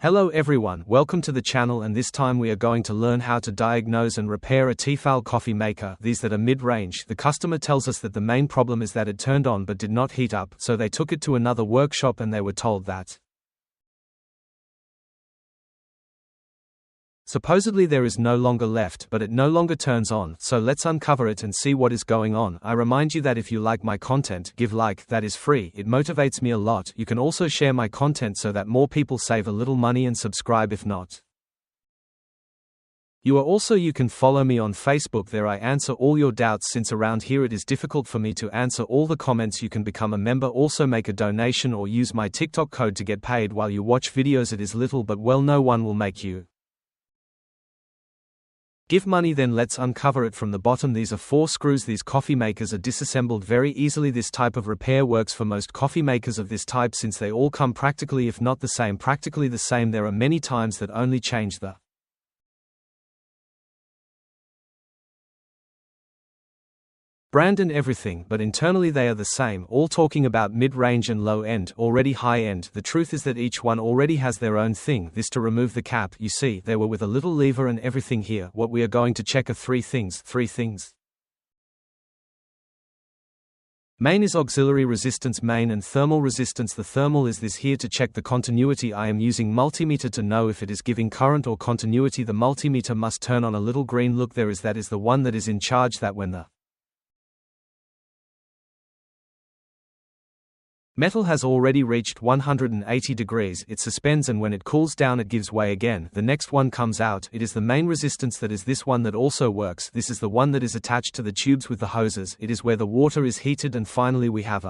Hello everyone, welcome to the channel, and this time we are going to learn how to diagnose and repair a Tfal coffee maker, these that are mid-range. The customer tells us that the main problem is that it turned on but did not heat up, so they took it to another workshop and they were told that supposedly there is no longer left, but it no longer turns on, so let's uncover it and see what is going on. I remind you that if you like my content, give like, that is free, it motivates me a lot. You can also share my content so that more people save a little money, and subscribe if not. You can follow me on Facebook, there I answer all your doubts. Since around here it is difficult for me to answer all the comments, you can become a member, also make a donation or use my TikTok code to get paid while you watch videos. It is little but well, no one will make you give money. Then let's uncover it from the bottom. These are 4 screws. These coffee makers are disassembled very easily. This type of repair works for most coffee makers of this type since they all come practically, if not practically the same. There are many times that only change the brand and everything, but internally they are the same, all talking about mid-range and low-end, already high-end. The truth is that each one already has their own thing. This to remove the cap, you see, they were with a little lever and everything here. What we are going to check are 3 things. Main is auxiliary resistance, main, and thermal resistance. The thermal is this here. To check the continuity I am using multimeter to know if it is giving current or continuity. The multimeter must turn on a little green. Look, there is, that is the one that is in charge, that when the metal has already reached 180 degrees, it suspends, and when it cools down it gives way again. The next one comes out. It is the main resistance, that is this one that also works. This is the one that is attached to the tubes with the hoses. It is where the water is heated. And finally we have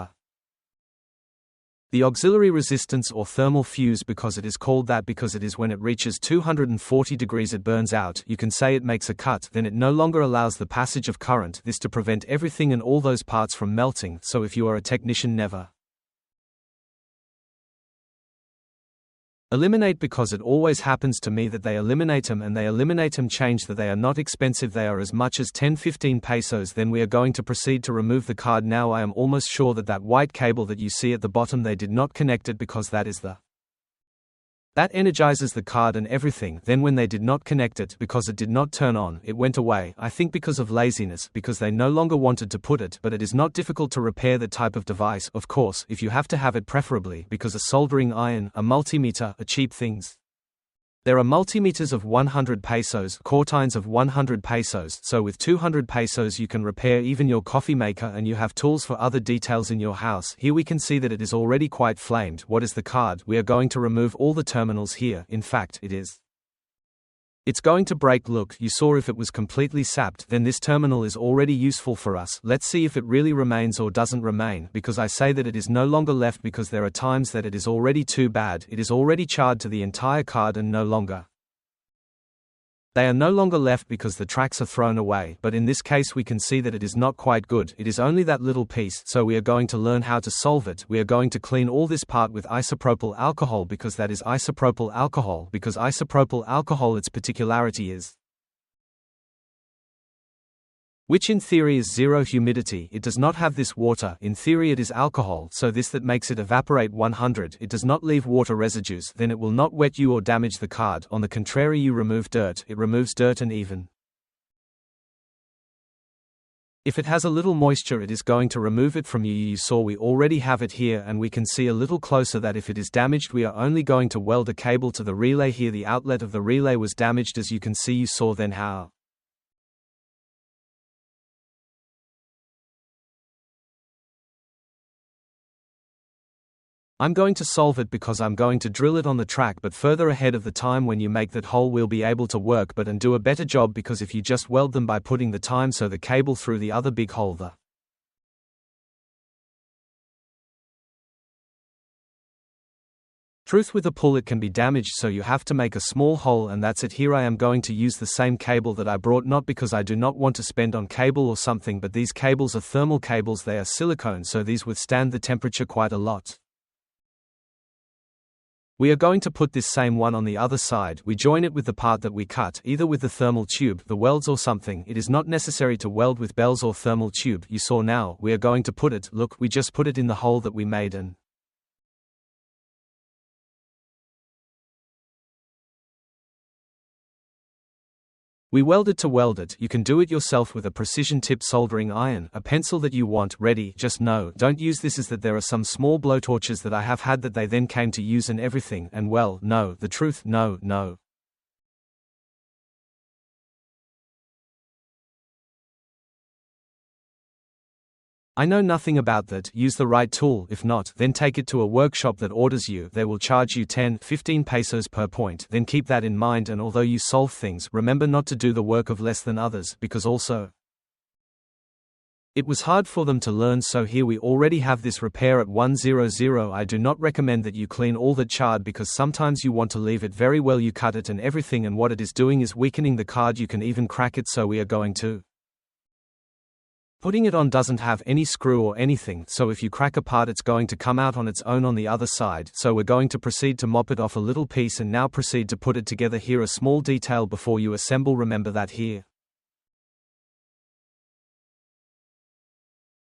the auxiliary resistance or thermal fuse, because it is called that because it is when it reaches 240 degrees it burns out. You can say it makes a cut, then it no longer allows the passage of current. This to prevent everything and all those parts from melting. So if you are a technician, never eliminate, because it always happens to me that they eliminate them, and they eliminate them. Change that they are not expensive, they are as much as 10-15 pesos. Then we are going to proceed to remove the card. Now I am almost sure that that white cable that you see at the bottom, they did not connect it, because that is that energizes the card and everything. Then when they did not connect it, because it did not turn on, it went away. I think because of laziness, because they no longer wanted to put it. But it is not difficult to repair that type of device, of course, if you have to have it, preferably, because a soldering iron, a multimeter, are cheap things. There are multimeters of 100 pesos, quartines of 100 pesos, so with 200 pesos you can repair even your coffee maker, and you have tools for other details in your house. Here we can see that it is already quite flamed. What is the card? We are going to remove all the terminals here. In fact, it's going to break. Look, you saw if it was completely sapped, then this terminal is already useful for us. Let's see if it really remains or doesn't remain, because I say that it is no longer left, because there are times that it is already too bad. It is already charred to the entire card and they are no longer left because the tracks are thrown away. But in this case we can see that it is not quite good. It is only that little piece, so we are going to learn how to solve it. We are going to clean all this part with isopropyl alcohol, because that is isopropyl alcohol, because isopropyl alcohol, its particularity is, which in theory is zero humidity. It does not have this water. In theory it is alcohol, so this that makes it evaporate 100. It does not leave water residues, then it will not wet you or damage the card. On the contrary, you remove dirt. It removes dirt, and even if it has a little moisture it is going to remove it from you. You saw we already have it here, and we can see a little closer that if it is damaged we are only going to weld a cable to the relay here. The outlet of the relay was damaged, as you can see. You saw then how I'm going to solve it, because I'm going to drill it on the track, but further ahead of the time when you make that hole we'll be able to work and do a better job, because if you just weld them by putting the time so the cable through the other big hole, the truth with a pull it can be damaged, so you have to make a small hole, and that's it. Here I am going to use the same cable that I brought, not because I do not want to spend on cable or something, but these cables are thermal cables. They are silicone, so these withstand the temperature quite a lot. We are going to put this same one on the other side. We join it with the part that we cut, either with the thermal tube, the welds or something. It is not necessary to weld with bells or thermal tube. You saw now, we are going to put it, look, we just put it in the hole that we made, and We welded to weld it. You can do it yourself with a precision tip soldering iron, a pencil that you want ready. Just no, don't use this. Is that there are some small blowtorches that I have had that they then came to use and everything, and well, no, the truth, no. I know nothing about that. Use the right tool. If not, then take it to a workshop that orders you. They will charge you 10-15 pesos per point. Then keep that in mind, and although you solve things, remember not to do the work of less than others, because also it was hard for them to learn. So here we already have this repair at 100. I do not recommend that you clean all that charred, because sometimes you want to leave it very well. You cut it and everything, and what it is doing is weakening the card. You can even crack it. So we are going to putting it on doesn't have any screw or anything, so if you crack a part it's going to come out on its own on the other side. So we're going to proceed to mop it off a little piece and now proceed to put it together. Here a small detail before you assemble, remember that here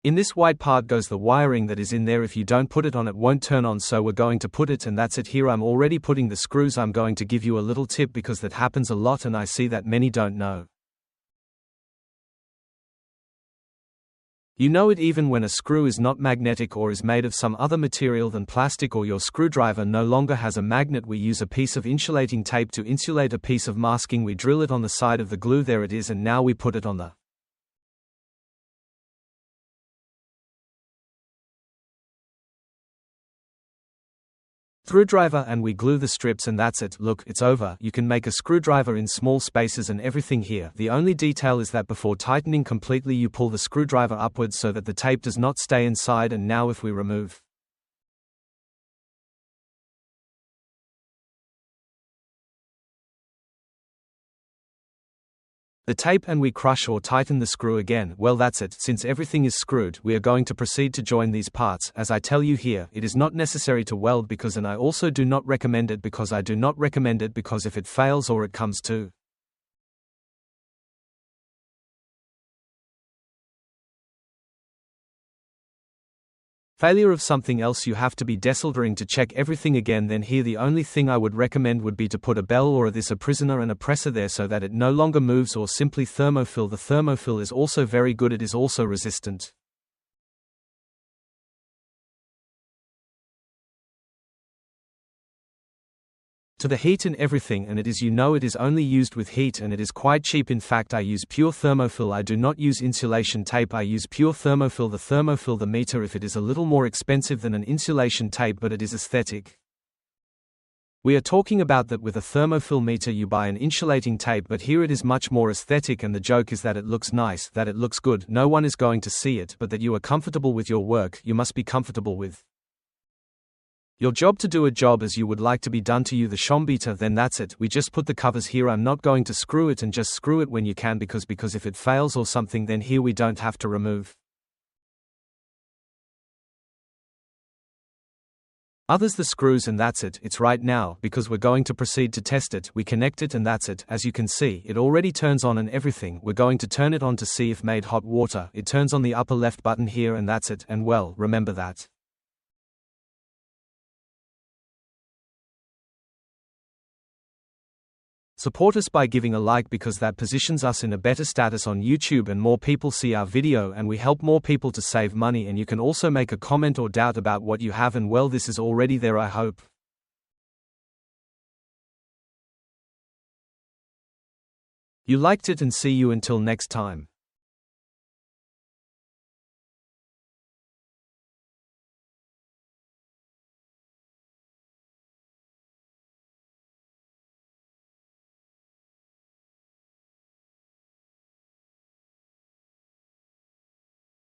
in this white part goes the wiring that is in there. If you don't put it on it won't turn on, so we're going to put it, and that's it. Here I'm already putting the screws. I'm going to give you a little tip because that happens a lot and I see that many don't know. You know it even when a screw is not magnetic or is made of some other material than plastic, or your screwdriver no longer has a magnet, we use a piece of insulating tape to insulate a piece of masking. We drill it on the side of the glue. There it is, and now we put it on the screwdriver and we glue the strips, and that's it. Look, it's over. You can make a screwdriver in small spaces and everything here. The only detail is that before tightening completely you pull the screwdriver upwards so that the tape does not stay inside. And now if we remove the tape and we crush or tighten the screw again, well that's it. Since everything is screwed, we are going to proceed to join these parts. As I tell you here, it is not necessary to weld because, and I also do not recommend it because if it fails or it comes to failure of something else, you have to be desoldering to check everything again. Then here the only thing I would recommend would be to put a bell or a prisoner and a presser there so that it no longer moves, or simply thermofill. The thermofill is also very good. It is also resistant. To the heat and everything, and it is, you know, it is only used with heat and it is quite cheap. In fact, I use pure thermofill. I do not use insulation tape. I use pure thermofill. The thermofill, the meter, if it is a little more expensive than an insulation tape, but it is aesthetic. We are talking about that with a thermofill meter you buy an insulating tape, but here it is much more aesthetic, and the joke is that it looks nice, that it looks good. No one is going to see it, but that you are comfortable with your work. You must be comfortable with your job, to do a job as you would like to be done to you. The Schombieter, then that's it. We just put the covers here. I'm not going to screw it, and just screw it when you can because if it fails or something, then here we don't have to remove others the screws, and that's it. It's right now because we're going to proceed to test it. We connect it and that's it. As you can see, it already turns on and everything. We're going to turn it on to see if made hot water. It turns on the upper left button here and that's it. And well, remember that. Support us by giving a like because that positions us in a better status on YouTube and more people see our video and we help more people to save money. And you can also make a comment or doubt about what you have, and well, this is already there. I hope you liked it and see you until next time.